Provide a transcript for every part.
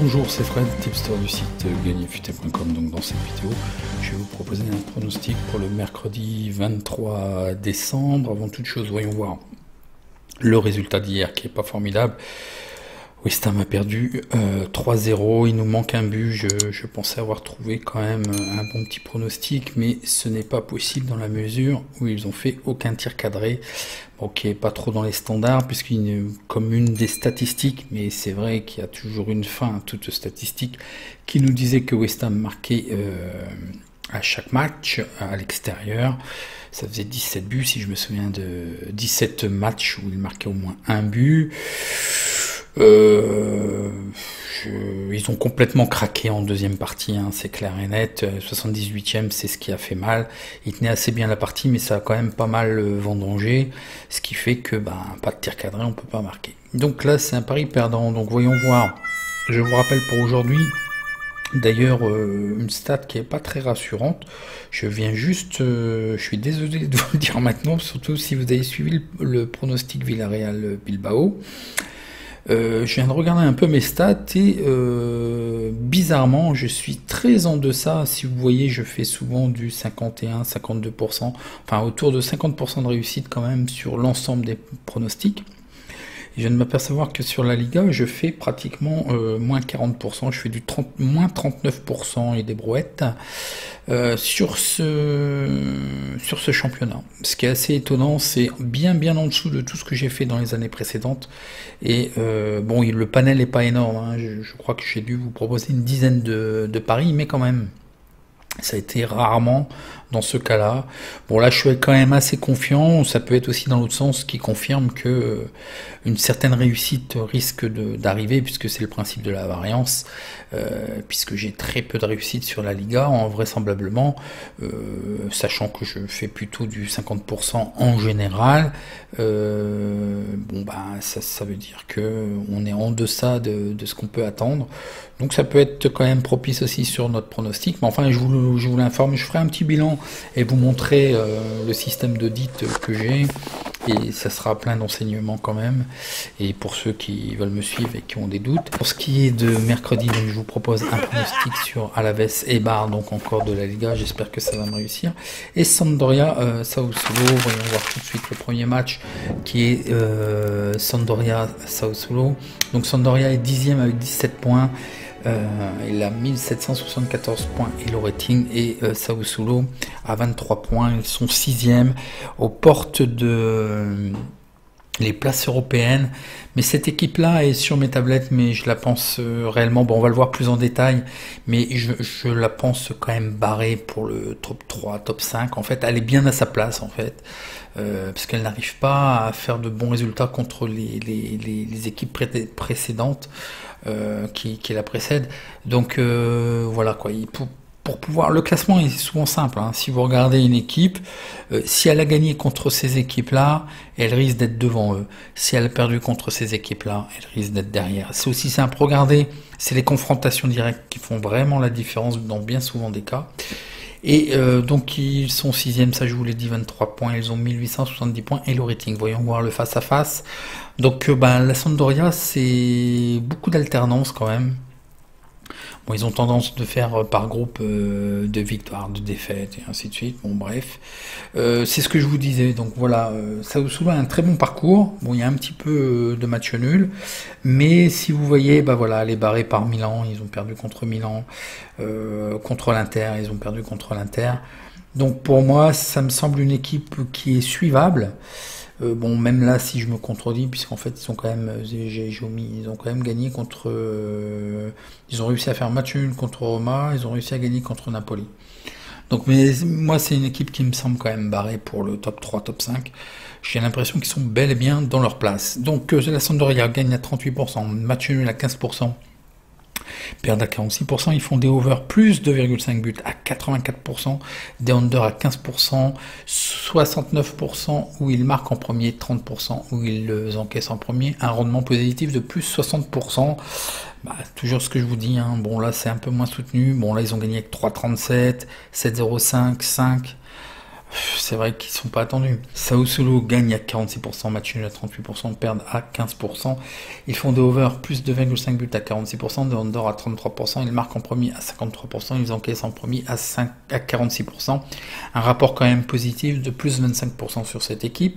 Bonjour, c'est Fred, tipster du site gagnerfuté.com. Donc dans cette vidéo, je vais vous proposer un pronostic pour le mercredi 23 décembre. Avant toute chose, voyons voir le résultat d'hier qui est pas formidable. West Ham a perdu 3-0, il nous manque un but. Je pensais avoir trouvé quand même un bon petit pronostic, mais ce n'est pas possible dans la mesure où ils ont fait aucun tir cadré. Bon, qui est pas trop dans les standards, comme une des statistiques, mais c'est vrai qu'il y a toujours une fin à toute statistique, qui nous disait que West Ham marquait à chaque match à l'extérieur. Ça faisait 17 buts, si je me souviens de 17 matchs où il marquait au moins un but. Ils ont complètement craqué en deuxième partie, hein, c'est clair et net. 78e, c'est ce qui a fait mal. Ils tenaient assez bien la partie, mais ça a quand même pas mal vendangé, ce qui fait que pas de tir cadré, on peut pas marquer. Donc là, c'est un pari perdant. Donc voyons voir. Je vous rappelle pour aujourd'hui, d'ailleurs, une stat qui est pas très rassurante. Je viens juste, je suis désolé de vous le dire maintenant, surtout si vous avez suivi le pronostic Villarreal-Bilbao. Je viens de regarder un peu mes stats et bizarrement je suis très en deçà. Si vous voyez, je fais souvent du 51-52%, enfin autour de 50% de réussite quand même sur l'ensemble des pronostics. Et je viens de m'apercevoir que sur la Liga, je fais pratiquement moins 40%, je fais du moins 39% et des brouettes sur ce championnat. Ce qui est assez étonnant, c'est bien en dessous de tout ce que j'ai fait dans les années précédentes. Et bon, le panel n'est pas énorme, hein. Je crois que j'ai dû vous proposer une dizaine de paris, mais quand même, ça a été rarement dans ce cas-là. Bon, là, je suis quand même assez confiant. Ça peut être aussi dans l'autre sens, qui confirme que une certaine réussite risque d'arriver, puisque c'est le principe de la variance, puisque j'ai très peu de réussite sur la Liga, vraisemblablement, sachant que je fais plutôt du 50% en général. Ça veut dire que on est en deçà de ce qu'on peut attendre. Donc ça peut être quand même propice aussi sur notre pronostic. Mais enfin, je vous l'informe, je ferai un petit bilan et vous montrer le système d'audit que j'ai. Et ça sera plein d'enseignements quand même. Et pour ceux qui veulent me suivre et qui ont des doutes. Pour ce qui est de mercredi, donc je vous propose un pronostic sur Alaves et Bar, donc encore de la Liga. J'espère que ça va me réussir. Et Sampdoria, Sassuolo. Voyons voir tout de suite le premier match qui est Sampdoria Sassuolo. Donc Sampdoria est 10e avec 17 points. Il a 1774 points et le rating, et Sassuolo à 23 points, ils sont 6e aux portes de les places européennes. Mais cette équipe-là est sur mes tablettes, mais je la pense réellement, bon, on va le voir plus en détail, mais je la pense quand même barrée pour le top 3, top 5. En fait, elle est bien à sa place, en fait, parce qu'elle n'arrive pas à faire de bons résultats contre les équipes précédentes qui la précèdent. Donc voilà quoi. Pour pouvoir, le classement est souvent simple, hein. Si vous regardez une équipe, si elle a gagné contre ces équipes-là, elle risque d'être devant eux. Si elle a perdu contre ces équipes-là, elle risque d'être derrière. C'est aussi simple. Regardez, c'est les confrontations directes qui font vraiment la différence dans bien souvent des cas. Et donc ils sont 6e, ça je vous l'ai dit, 23 points, ils ont 1870 points et le rating. Voyons voir le face à face. Donc la Sampdoria, c'est beaucoup d'alternance quand même. Bon, ils ont tendance de faire par groupe de victoires, de défaites et ainsi de suite. Bon, bref, c'est ce que je vous disais. Donc voilà, Sassuolo a un très bon parcours. Bon, il y a un petit peu de match nul, mais si vous voyez, voilà, elle est barrée par Milan. Ils ont perdu contre Milan, contre l'Inter. Ils ont perdu contre l'Inter. Donc pour moi, ça me semble une équipe qui est suivable. Bon, même là, si je me contredis, puisqu'en fait, ils ont quand même, ils ont quand même gagné contre, ils ont réussi à faire match nul contre Roma, ils ont réussi à gagner contre Napoli. Donc, mais moi, c'est une équipe qui me semble quand même barrée pour le top 3, top 5. J'ai l'impression qu'ils sont bel et bien dans leur place. Donc, la Sampdoria gagne à 38%, match nul à 15%. Perdent à 46%, ils font des over plus 2,5 buts à 84%, des under à 15%, 69% où ils marquent en premier, 30% où ils encaissent en premier, un rendement positif de plus 60%. Toujours ce que je vous dis, hein. Bon là c'est un peu moins soutenu, bon là ils ont gagné avec 3,37, 7,05, 5. C'est vrai qu'ils sont pas attendus. Sao Solo gagne à 46%, match nul à 38%, perdent à 15%. Ils font des over plus 2,5 buts à 46%, des under à 33%. Ils marquent en premier à 53%, ils encaissent en premier à 46%. Un rapport quand même positif de plus 25% sur cette équipe.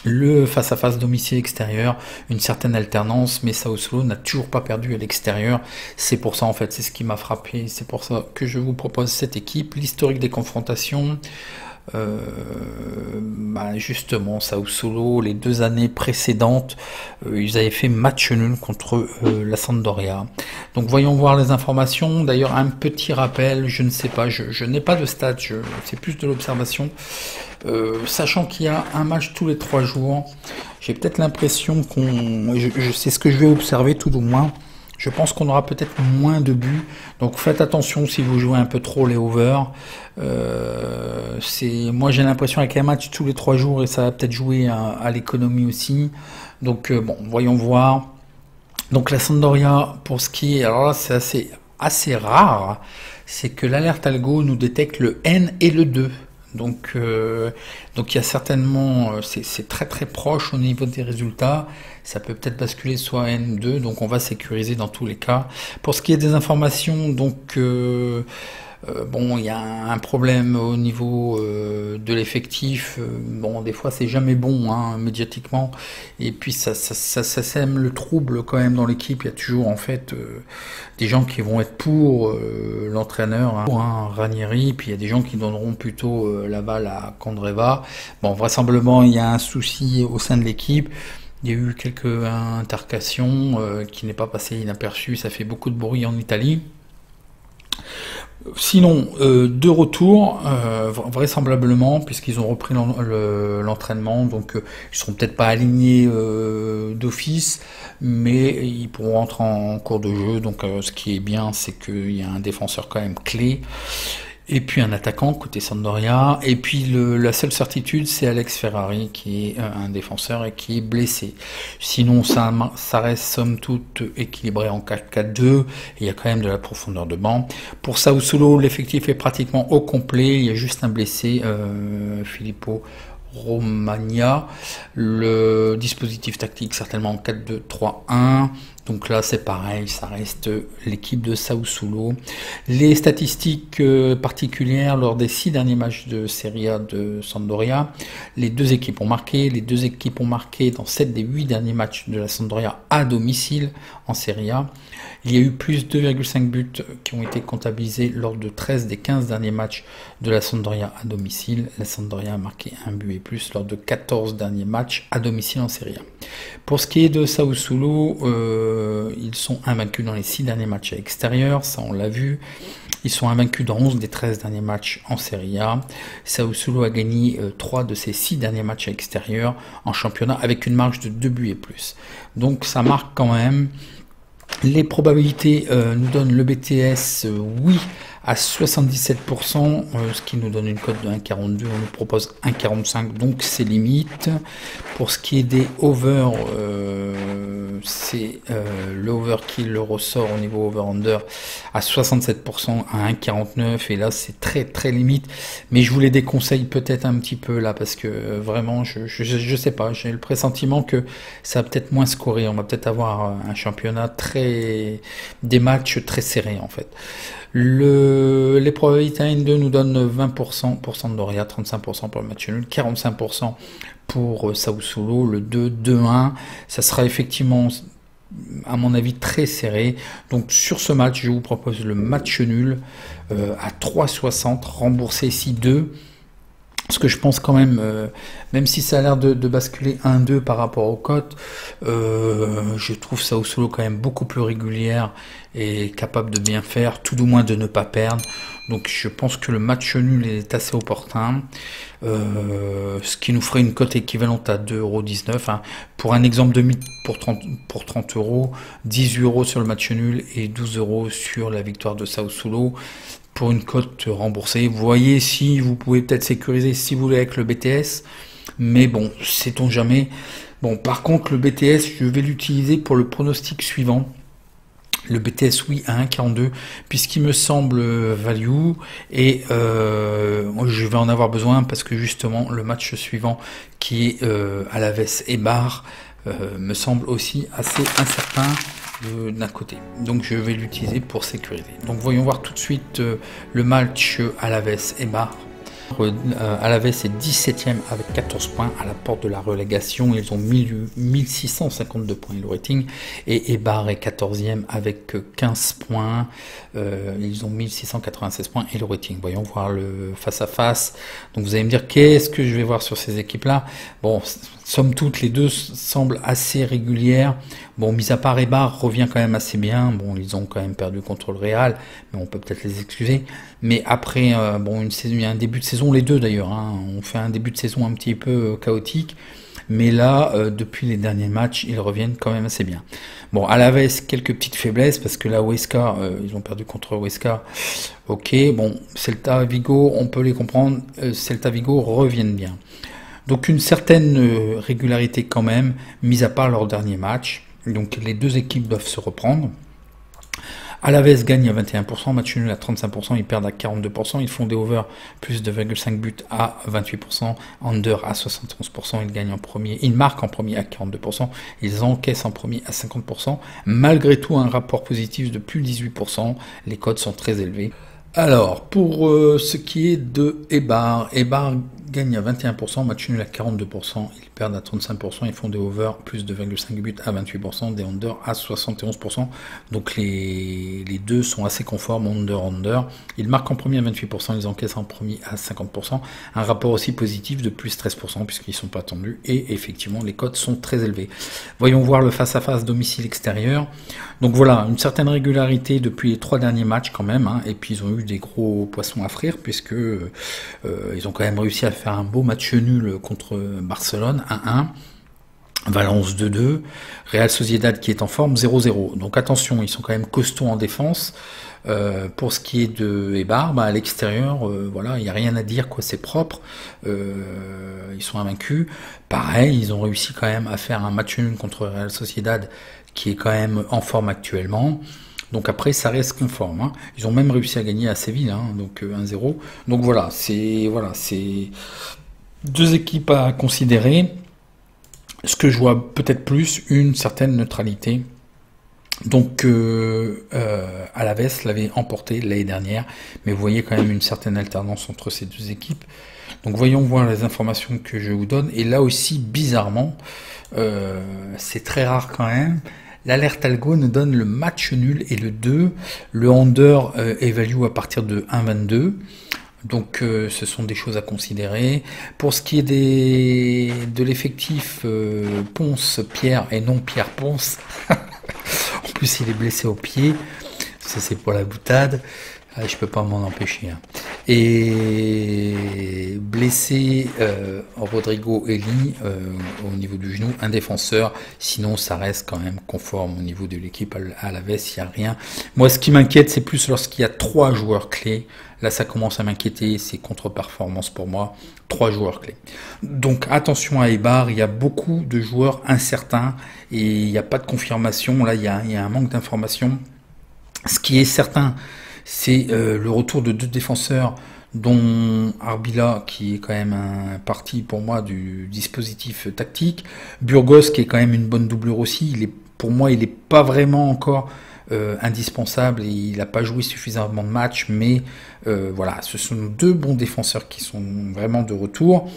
Le face-à-face domicile-extérieur, une certaine alternance, mais Sao Solo n'a toujours pas perdu à l'extérieur. C'est pour ça, en fait, c'est ce qui m'a frappé. C'est pour ça que je vous propose cette équipe. L'historique des confrontations, justement, Sao Solo, les 2 années précédentes, ils avaient fait match nul contre la Sampdoria. Donc voyons voir les informations. D'ailleurs, un petit rappel, je ne sais pas, je n'ai pas de stats, c'est plus de l'observation. Sachant qu'il y a un match tous les 3 jours, j'ai peut-être l'impression c'est ce que je vais observer tout au moins. Je pense qu'on aura peut-être moins de buts. Donc faites attention si vous jouez un peu trop les over. Moi j'ai l'impression avec un match tous les 3 jours et ça va peut-être jouer à l'économie aussi. Donc bon, voyons voir. Donc la Sampdoria, pour ce qui est, alors là c'est assez rare, c'est que l'alerte algo nous détecte le N et le 2. Donc il y a certainement, c'est très très proche au niveau des résultats. Ça peut peut-être basculer soit N2, donc on va sécuriser dans tous les cas. Pour ce qui est des informations, donc bon, il y a un problème au niveau de l'effectif. Bon, des fois, c'est jamais bon, hein, médiatiquement. Et puis, ça sème le trouble quand même dans l'équipe. Il y a toujours, en fait, des gens qui vont être pour l'entraîneur, hein, pour un Ranieri. Puis, il y a des gens qui donneront plutôt la balle à Candreva. Bon, vraisemblablement, il y a un souci au sein de l'équipe. Il y a eu quelques intercations qui n'est pas passé inaperçu. Ça fait beaucoup de bruit en Italie. Sinon, de retour, vraisemblablement, puisqu'ils ont repris l'entraînement, donc ils seront peut-être pas alignés d'office, mais ils pourront rentrer en cours de jeu. Donc, ce qui est bien, c'est qu'il y a un défenseur quand même clé. Et puis un attaquant côté Sampdoria. Et puis la seule certitude, c'est Alex Ferrari qui est un défenseur et qui est blessé. Sinon, ça reste somme toute équilibré en 4-4-2. Il y a quand même de la profondeur de banc. Pour Sao Solo, l'effectif est pratiquement au complet. Il y a juste un blessé, Filippo Romagna. Le dispositif tactique certainement en 4-2-3-1. Donc là c'est pareil, ça reste l'équipe de Sao Solo. Les statistiques particulières lors des 6 derniers matchs de Serie A de Sampdoria, les 2 équipes ont marqué. Les 2 équipes ont marqué dans 7 des 8 derniers matchs de la Sampdoria à domicile en Serie A. Il y a eu plus 2,5 buts qui ont été comptabilisés lors de 13 des 15 derniers matchs de la Sampdoria à domicile. La Sampdoria a marqué un but et plus lors de 14 derniers matchs à domicile en Serie A. Pour ce qui est de Sao Solo, ils sont invaincus dans les 6 derniers matchs à l'extérieur, ça on l'a vu. Ils sont invaincus dans 11 des 13 derniers matchs en Serie A. Sao Solo a gagné 3 de ses 6 derniers matchs à l'extérieur en championnat avec une marge de 2 buts et plus. Donc ça marque quand même. Les probabilités nous donnent le BTS oui à 77%, ce qui nous donne une cote de 1,42. On nous propose 1,45, donc c'est limite. Pour ce qui est des over, c'est l'overkill, le ressort au niveau over-under à 67% à 1,49. Et là, c'est très très limite. Mais je vous les déconseille peut-être un petit peu là, parce que vraiment, je sais pas, j'ai le pressentiment que ça va peut-être moins scorer. On va peut-être avoir un championnat des matchs très serrés en fait. Les probabilités N2 nous donnent 20% pour Sampdoria, 35% pour le match nul, 45% pour Sao Solo, le 2-2-1. Ça sera effectivement, à mon avis, très serré. Donc sur ce match, je vous propose le match nul à 3,60, remboursé ici 2. Parce que je pense quand même, même si ça a l'air de basculer 1-2 par rapport aux cotes, je trouve Sao Solo quand même beaucoup plus régulière et capable de bien faire, tout du moins de ne pas perdre. Donc je pense que le match nul est assez opportun, ce qui nous ferait une cote équivalente à 2,19 €. Hein. Pour un exemple de mythe pour 30 €, 18 € sur le match nul et 12 € sur la victoire de Sao Solo. Pour une cote remboursée, vous voyez si vous pouvez peut-être sécuriser si vous voulez avec le BTS, mais bon, sait-on jamais. Bon, par contre, le BTS, je vais l'utiliser pour le pronostic suivant. Le BTS, oui, à 1,42, puisqu'il me semble value, et je vais en avoir besoin parce que justement le match suivant, qui est Alaves et Bar, me semble aussi assez incertain d'un côté. Donc je vais l'utiliser pour sécuriser. Donc voyons voir tout de suite le match Alaves et Bar. Alaves est 17e avec 14 points à la porte de la relégation. Ils ont 1652 points le rating. Et Eibar est 14e avec 15 points. Ils ont 1696 points et le rating. Voyons voir le face-à-face. Donc vous allez me dire, qu'est-ce que je vais voir sur ces équipes-là? Bon, somme toute, les deux semblent assez régulières. Bon, mis à part Eibar revient quand même assez bien. Bon, ils ont quand même perdu contre le Real, mais on peut peut-être les excuser. Mais après, bon, il y a un début de saison, les deux d'ailleurs, hein, on fait un début de saison un petit peu chaotique. Mais là, depuis les derniers matchs, ils reviennent quand même assez bien. Bon, Alaves, quelques petites faiblesses, parce que là, Huesca, ils ont perdu contre Huesca. Ok, bon, Celta Vigo, on peut les comprendre. Celta Vigo reviennent bien. Donc une certaine régularité quand même, mis à part leur dernier match. Donc les deux équipes doivent se reprendre. Alaves gagne à 21%, match nul à 35%, ils perdent à 42%, ils font des over plus de 2,5 buts à 28%, under à 71%, ils gagnent en premier, ils marquent en premier à 42%, ils encaissent en premier à 50%, malgré tout un rapport positif de plus de 18%, les codes sont très élevés. Alors, pour ce qui est de Eibar gagne à 21%, match nul à 42%, ils perdent à 35%, ils font des over plus de 2,5 buts à 28%, des under à 71%, donc les deux sont assez conformes, under, ils marquent en premier à 28%, ils encaissent en premier à 50%, un rapport aussi positif de plus 13% puisqu'ils sont pas tendus, et effectivement les cotes sont très élevés. Voyons voir le face-à-face domicile extérieur. Donc voilà, une certaine régularité depuis les 3 derniers matchs quand même, hein, et puis ils ont eu des gros poissons à frire puisque ils ont quand même réussi à faire un beau match nul contre Barcelone 1-1, Valence 2-2, Real Sociedad qui est en forme 0-0. Donc attention, ils sont quand même costauds en défense. Pour ce qui est de Eibar, à l'extérieur, voilà, il n'y a rien à dire, quoi, c'est propre. Ils sont invaincus. Pareil, ils ont réussi quand même à faire un match nul contre Real Sociedad qui est quand même en forme actuellement. Donc après, ça reste conforme, hein. Ils ont même réussi à gagner à Séville, hein, donc 1-0. Donc voilà, c'est deux équipes à considérer. Ce que je vois peut-être plus, une certaine neutralité. Donc Alaves l'avait emporté l'année dernière, mais vous voyez quand même une certaine alternance entre ces deux équipes. Donc voyons voir les informations que je vous donne. Et là aussi, bizarrement, c'est très rare quand même, l'alerte algo nous donne le match nul et le 2. Le under évalue à partir de 1,22. Donc ce sont des choses à considérer. Pour ce qui est de l'effectif Ponce-Pierre et non Pierre-Ponce, en plus il est blessé au pied, ça c'est pour la boutade. Je peux pas m'en empêcher, hein. Et blessé Rodrigo Eli au niveau du genou, un défenseur, sinon ça reste quand même conforme au niveau de l'équipe à Alaves, il n'y a rien. Moi ce qui m'inquiète, c'est plus lorsqu'il y a 3 joueurs clés, là ça commence à m'inquiéter, c'est contre-performance pour moi, 3 joueurs clés. Donc attention à Eibar, il y a beaucoup de joueurs incertains et il n'y a pas de confirmation, là il y a un manque d'informations. Ce qui est certain, c'est le retour de 2 défenseurs, dont Arbila, qui est quand même un parti pour moi du dispositif tactique, Burgos, qui est quand même une bonne doublure aussi, pour moi il n'est pas vraiment encore indispensable, et il n'a pas joué suffisamment de matchs, mais voilà, ce sont 2 bons défenseurs qui sont vraiment de retour,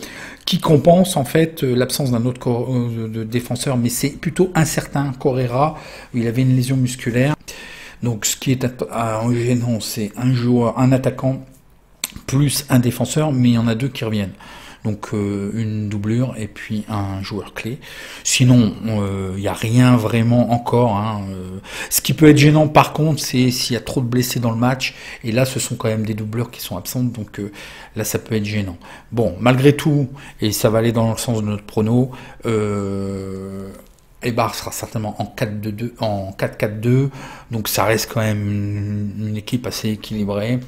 qui compensent en fait l'absence d'un autre de défenseur, mais c'est plutôt incertain. Correa, il avait une lésion musculaire. Donc ce qui est gênant, c'est un attaquant plus un défenseur, mais il y en a 2 qui reviennent. Donc une doublure et puis un joueur clé. Sinon, il n'y a rien vraiment encore, hein. Ce qui peut être gênant par contre, c'est s'il y a trop de blessés dans le match. Et là, ce sont quand même des doublures qui sont absentes. Donc là, ça peut être gênant. Bon, malgré tout, et ça va aller dans le sens de notre prono, Eibar sera certainement en 4-4-2, donc ça reste quand même une équipe assez équilibrée.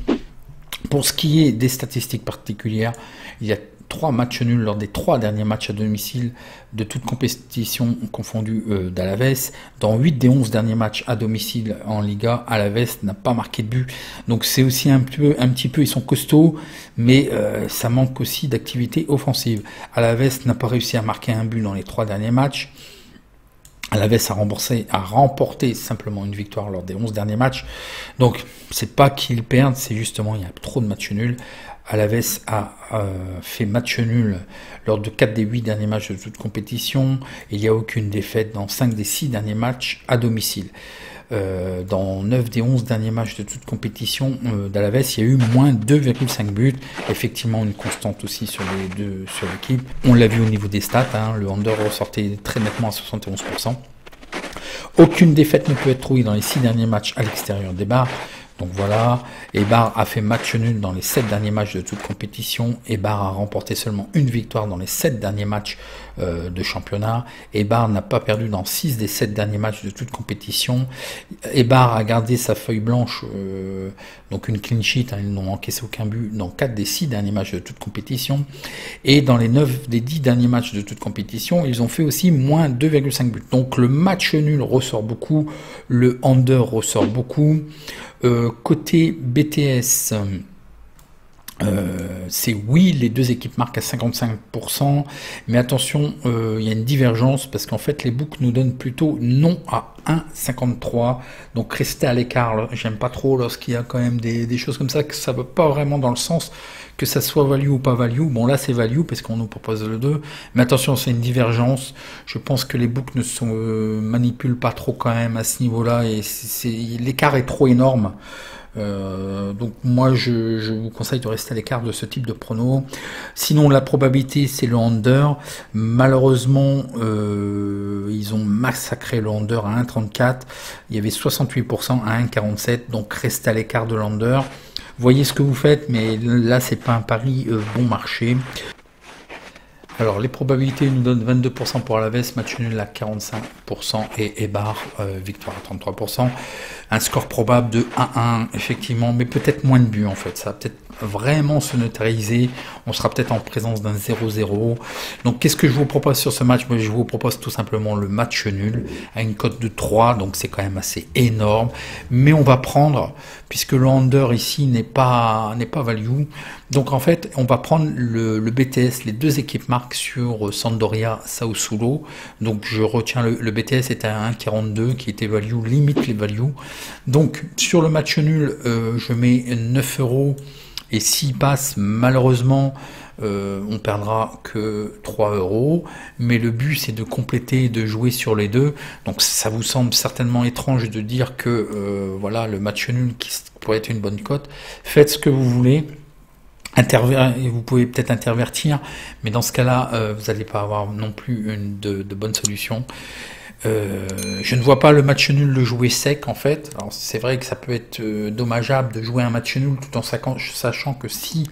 Pour ce qui est des statistiques particulières, il y a 3 matchs nuls lors des 3 derniers matchs à domicile de toute compétition confondue d'Alaves. Dans 8 des 11 derniers matchs à domicile en Liga, Alaves n'a pas marqué de but. Donc c'est aussi un petit peu, ils sont costauds, mais ça manque aussi d'activité offensive. Alaves n'a pas réussi à marquer un but dans les 3 derniers matchs. Alaves a remporté simplement une victoire lors des 11 derniers matchs. Donc, c'est pas qu'ils perdent, c'est justement, il y a trop de matchs nuls. Alaves a fait match nul lors de 4 des 8 derniers matchs de toute compétition. Il n'y a aucune défaite dans 5 des 6 derniers matchs à domicile. Dans 9 des 11 derniers matchs de toute compétition d'Alaves, il y a eu moins 2,5 buts. Effectivement, une constante aussi sur l'équipe. On l'a vu au niveau des stats, hein, le under ressortait très nettement à 71%. Aucune défaite ne peut être trouvée dans les 6 derniers matchs à l'extérieur des bars. Donc voilà, Eibar a fait match nul dans les 7 derniers matchs de toute compétition. Eibar a remporté seulement une victoire dans les 7 derniers matchs de championnat. Eibar n'a pas perdu dans 6 des 7 derniers matchs de toute compétition. Eibar a gardé sa feuille blanche, donc une clean sheet, hein, ils n'ont encaissé aucun but dans 4 des 6 derniers matchs de toute compétition. Et dans les 9 des 10 derniers matchs de toute compétition, ils ont fait aussi moins 2,5 buts. Donc le match nul ressort beaucoup, le under ressort beaucoup. Côté BTS, c'est oui, les deux équipes marquent à 55%, mais attention, il y a une divergence parce qu'en fait les books nous donnent plutôt non à 1,53, donc restez à l'écart. J'aime pas trop lorsqu'il y a quand même des choses comme ça, que ça va pas vraiment dans le sens que ça soit value ou pas value. Bon là c'est value parce qu'on nous propose le 2, mais attention, c'est une divergence. Je pense que les books ne se manipulent pas trop quand même à ce niveau-là, et l'écart est trop énorme. Donc moi je vous conseille de rester à l'écart de ce type de prono. Sinon la probabilité c'est le under. Malheureusement ils ont massacré le under à 1,34. Il y avait 68% à 1,47, donc restez à l'écart de l'under. Voyez ce que vous faites, mais là c'est pas un pari bon marché. Alors les probabilités nous donnent 22% pour Alaves, match nul à 45% et Eibar, victoire à 33%. Un score probable de 1-1 effectivement, mais peut-être moins de buts en fait. Ça va peut-être vraiment se neutraliser. On sera peut-être en présence d'un 0-0. Donc qu'est-ce que je vous propose sur ce match? Moi, je vous propose tout simplement le match nul à une cote de 3, donc c'est quand même assez énorme. Mais on va prendre, puisque le under ici n'est pas value, donc en fait on va prendre le BTS, les deux équipes marquent sur Sampdoria Sassuolo. Donc je retiens le BTS est à 1,42 qui était value, limite les values. Donc sur le match nul je mets 9 €. Et s'il passe, malheureusement, on perdra que 3 €. Mais le but, c'est de compléter et de jouer sur les deux. Donc ça vous semble certainement étrange de dire que voilà, le match nul qui pourrait être une bonne cote. Faites ce que vous voulez. Vous pouvez peut-être intervertir, mais dans ce cas-là, vous n'allez pas avoir non plus de bonnes solutions. Je ne vois pas le match nul le jouer sec en fait. Alors c'est vrai que ça peut être dommageable de jouer un match nul tout en sachant que si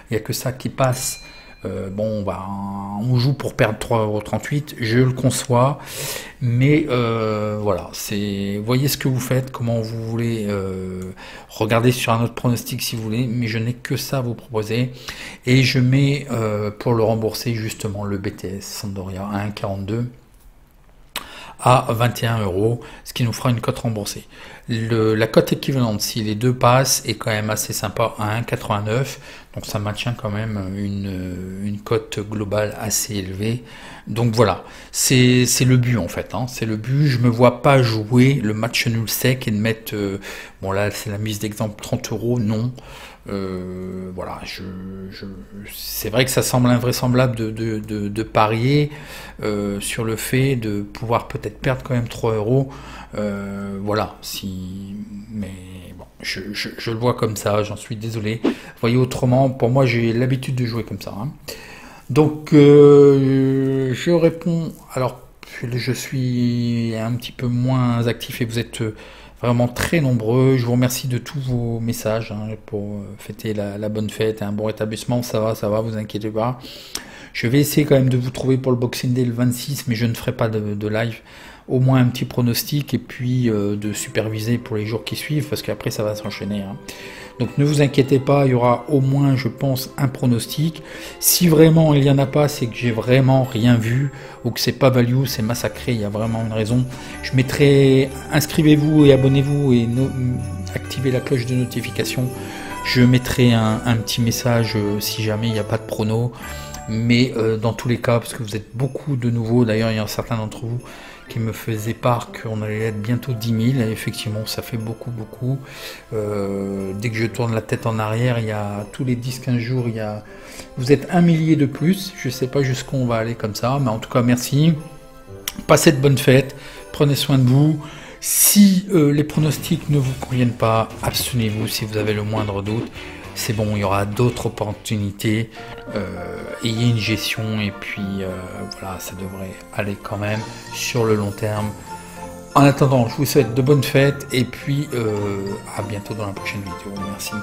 il n'y a que ça qui passe, bon on joue pour perdre 3,38 €, je le conçois, mais voilà, voyez ce que vous faites, comment vous voulez, regardez sur un autre pronostic si vous voulez, mais je n'ai que ça à vous proposer, et je mets pour le rembourser justement le BTS Sampdoria à 1,42 à 21 €, ce qui nous fera une cote remboursée. La cote équivalente, si les deux passent, est quand même assez sympa à 1,89, donc ça maintient quand même une cote globale assez élevée. Donc voilà, c'est le but en fait, hein, c'est le but. Je me vois pas jouer le match nul sec et de mettre, bon là c'est la mise d'exemple 30 €, non. Voilà, c'est vrai que ça semble invraisemblable de parier sur le fait de pouvoir peut-être perdre quand même 3 €. Voilà, mais bon, je le vois comme ça, j'en suis désolé. Voyez autrement, pour moi j'ai l'habitude de jouer comme ça, hein. Donc je réponds, alors je suis un petit peu moins actif et vous êtes vraiment très nombreux. Je vous remercie de tous vos messages, hein, pour fêter la bonne fête et un bon rétablissement. Ça va, vous inquiétez pas. Je vais essayer quand même de vous trouver pour le Boxing Day le 26, mais je ne ferai pas de live. au moins un petit pronostic et puis de superviser pour les jours qui suivent, parce qu'après ça va s'enchaîner, hein. Donc ne vous inquiétez pas, il y aura au moins, je pense, un pronostic. Si vraiment il n'y en a pas, c'est que j'ai vraiment rien vu, ou que c'est pas value, c'est massacré, il y a vraiment une raison. Je mettrai, inscrivez-vous et abonnez-vous et activez la cloche de notification. Je mettrai un petit message si jamais il n'y a pas de prono. Mais dans tous les cas, parce que vous êtes beaucoup de nouveaux, d'ailleurs il y en a certains d'entre vous qui me faisaient part qu'on allait être bientôt 10 000, et effectivement ça fait beaucoup. Dès que je tourne la tête en arrière, il y a tous les 10-15 jours, vous êtes 1 millier de plus, je sais pas jusqu'où on va aller comme ça, mais en tout cas merci, passez de bonnes fêtes, prenez soin de vous. Si les pronostics ne vous conviennent pas, abstenez-vous si vous avez le moindre doute. C'est bon, il y aura d'autres opportunités, ayez une gestion et puis voilà, ça devrait aller quand même sur le long terme. En attendant, je vous souhaite de bonnes fêtes et puis à bientôt dans la prochaine vidéo. Merci.